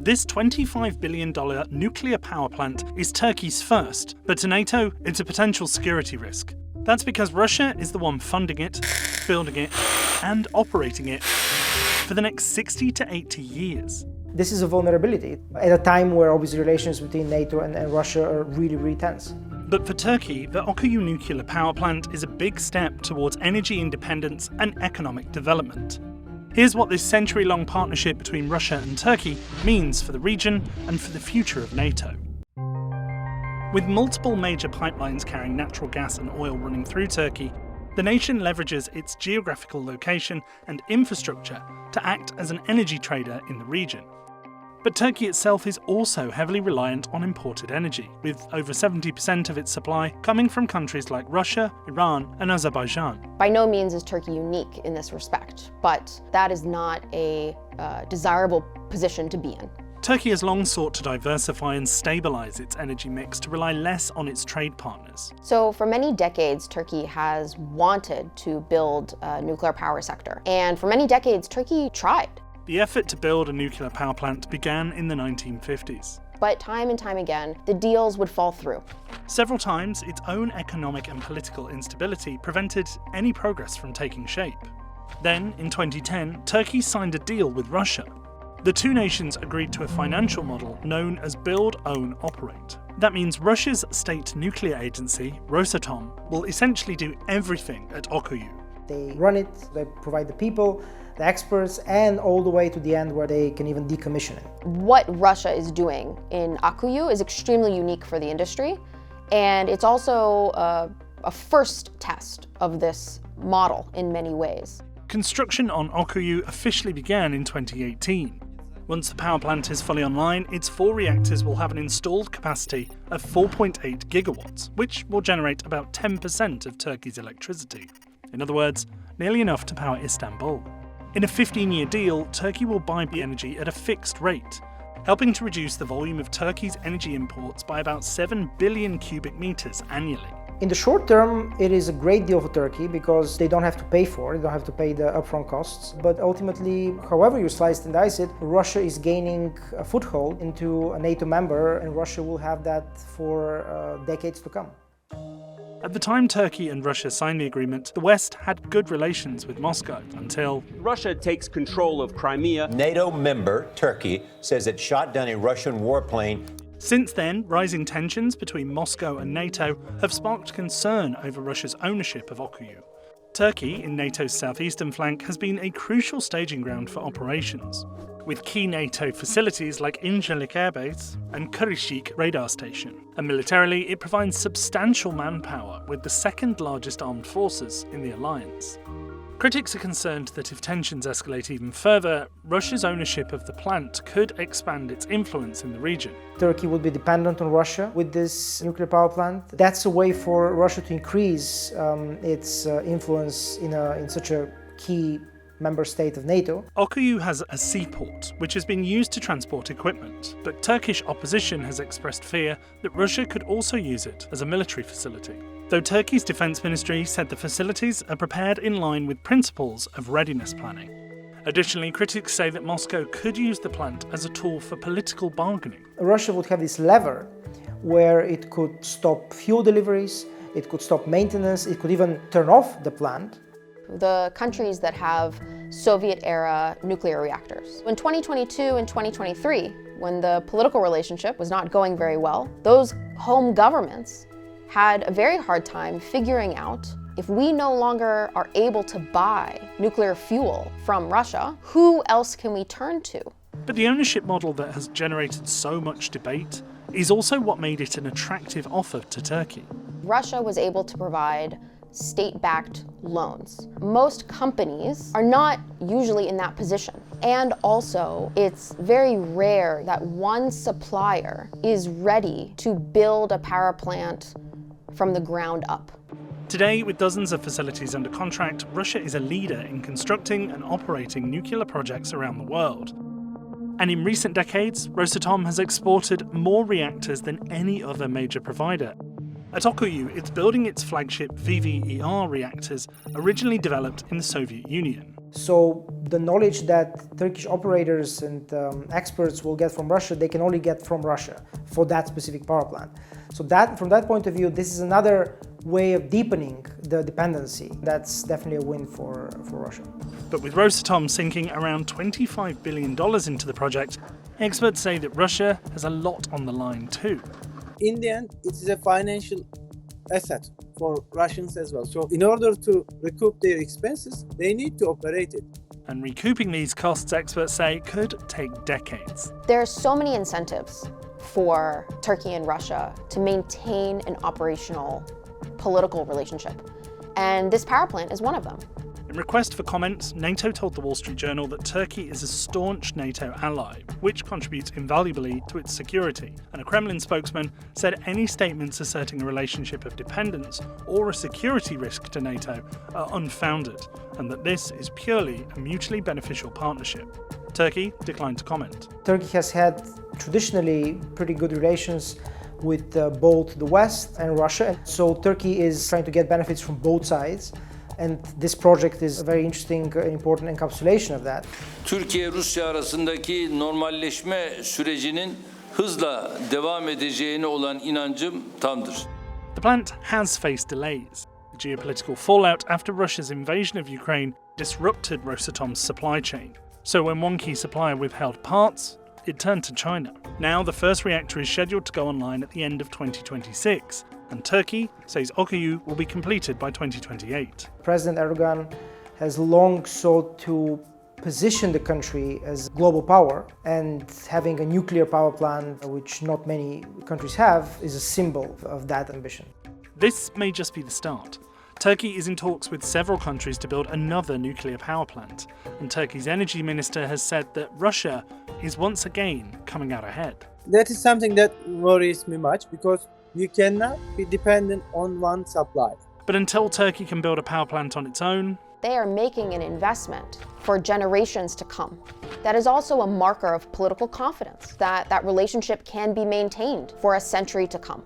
This $25 billion nuclear power plant is Turkey's first, but to NATO, it's a potential security risk. That's because Russia is the one funding it, building it, and operating it for the next 60 to 80 years. This is a vulnerability at a time where obviously relations between NATO and Russia are really, really tense. But for Turkey, the Akkuyu Nuclear Power Plant is a big step towards energy independence and economic development. Here's what this century-long partnership between Russia and Turkey means for the region and for the future of NATO. With multiple major pipelines carrying natural gas and oil running through Turkey, the nation leverages its geographical location and infrastructure to act as an energy trader in the region. But Turkey itself is also heavily reliant on imported energy, with over 70% of its supply coming from countries like Russia, Iran, and Azerbaijan. By no means is Turkey unique in this respect, but that is not a desirable position to be in. Turkey has long sought to diversify and stabilise its energy mix to rely less on its trade partners. So for many decades, Turkey has wanted to build a nuclear power sector. And for many decades, Turkey tried. The effort to build a nuclear power plant began in the 1950s. But time and time again, the deals would fall through. Several times, its own economic and political instability prevented any progress from taking shape. Then, in 2010, Turkey signed a deal with Russia. The two nations agreed to a financial model known as Build, Own, Operate. That means Russia's state nuclear agency, Rosatom, will essentially do everything at Akkuyu. They run it, they provide the people, the experts, and all the way to the end where they can even decommission it. What Russia is doing in Akkuyu is extremely unique for the industry, and it's also a first test of this model in many ways. Construction on Akkuyu officially began in 2018. Once the power plant is fully online, its 4 reactors will have an installed capacity of 4.8 gigawatts, which will generate about 10% of Turkey's electricity. In other words, nearly enough to power Istanbul. In a 15-year deal, Turkey will buy the energy at a fixed rate, helping to reduce the volume of Turkey's energy imports by about 7 billion cubic meters annually. In the short term, it is a great deal for Turkey because they don't have to pay for it, they don't have to pay the upfront costs. But ultimately, however you slice and dice it, Russia is gaining a foothold into a NATO member, and Russia will have that for decades to come. At the time Turkey and Russia signed the agreement, the West had good relations with Moscow until Russia takes control of Crimea. NATO member Turkey says it shot down a Russian warplane. Since then, rising tensions between Moscow and NATO have sparked concern over Russia's ownership of Akkuyu. Turkey, in NATO's southeastern flank, has been a crucial staging ground for operations, with key NATO facilities like Incirlik Air Base and Kurishik radar station. And militarily, it provides substantial manpower, with the second largest armed forces in the alliance. Critics are concerned that if tensions escalate even further, Russia's ownership of the plant could expand its influence in the region. Turkey would be dependent on Russia with this nuclear power plant. That's a way for Russia to increase its influence in such a key member state of NATO. Akkuyu has a seaport, which has been used to transport equipment, but Turkish opposition has expressed fear that Russia could also use it as a military facility. Though Turkey's defense ministry said the facilities are prepared in line with principles of readiness planning. Additionally, critics say that Moscow could use the plant as a tool for political bargaining. Russia would have this lever where it could stop fuel deliveries, it could stop maintenance, it could even turn off the plant. The countries that have Soviet-era nuclear reactors. In 2022 and 2023, when the political relationship was not going very well, those home governments had a very hard time figuring out, if we no longer are able to buy nuclear fuel from Russia, who else can we turn to? But the ownership model that has generated so much debate is also what made it an attractive offer to Turkey. Russia was able to provide state-backed loans. Most companies are not usually in that position. And also, it's very rare that one supplier is ready to build a power plant from the ground up. Today, with dozens of facilities under contract, Russia is a leader in constructing and operating nuclear projects around the world. And in recent decades, Rosatom has exported more reactors than any other major provider. At Akkuyu, it's building its flagship VVER reactors, originally developed in the Soviet Union. So the knowledge that Turkish operators and experts will get from Russia, they can only get from Russia for that specific power plant. So from that point of view, this is another way of deepening the dependency. That's definitely a win for Russia. But with Rosatom sinking around $25 billion into the project, experts say that Russia has a lot on the line too. In the end, it is a financial asset for Russians as well. So in order to recoup their expenses, they need to operate it. And recouping these costs, experts say, could take decades. There are so many incentives for Turkey and Russia to maintain an operational political relationship. And this power plant is one of them. In request for comment, NATO told the Wall Street Journal that Turkey is a staunch NATO ally, which contributes invaluably to its security. And a Kremlin spokesman said any statements asserting a relationship of dependence or a security risk to NATO are unfounded, and that this is purely a mutually beneficial partnership. Turkey declined to comment. Turkey has had traditionally pretty good relations with both the West and Russia. So Turkey is trying to get benefits from both sides. And this project is a very interesting and important encapsulation of that. Türkiye-Rusya arasındaki normalleşme sürecinin hızla devam edeceğine olan inancım tamdır. The plant has faced delays. The geopolitical fallout after Russia's invasion of Ukraine disrupted Rosatom's supply chain. So when one key supplier withheld parts, it turned to China. Now the first reactor is scheduled to go online at the end of 2026. And Turkey says Akkuyu will be completed by 2028. President Erdogan has long sought to position the country as a global power, and having a nuclear power plant, which not many countries have, is a symbol of that ambition. This may just be the start. Turkey is in talks with several countries to build another nuclear power plant, and Turkey's energy minister has said that Russia is once again coming out ahead. That is something that worries me much, because you cannot be dependent on one supplier. But until Turkey can build a power plant on its own, they are making an investment for generations to come. That is also a marker of political confidence, that that relationship can be maintained for a century to come.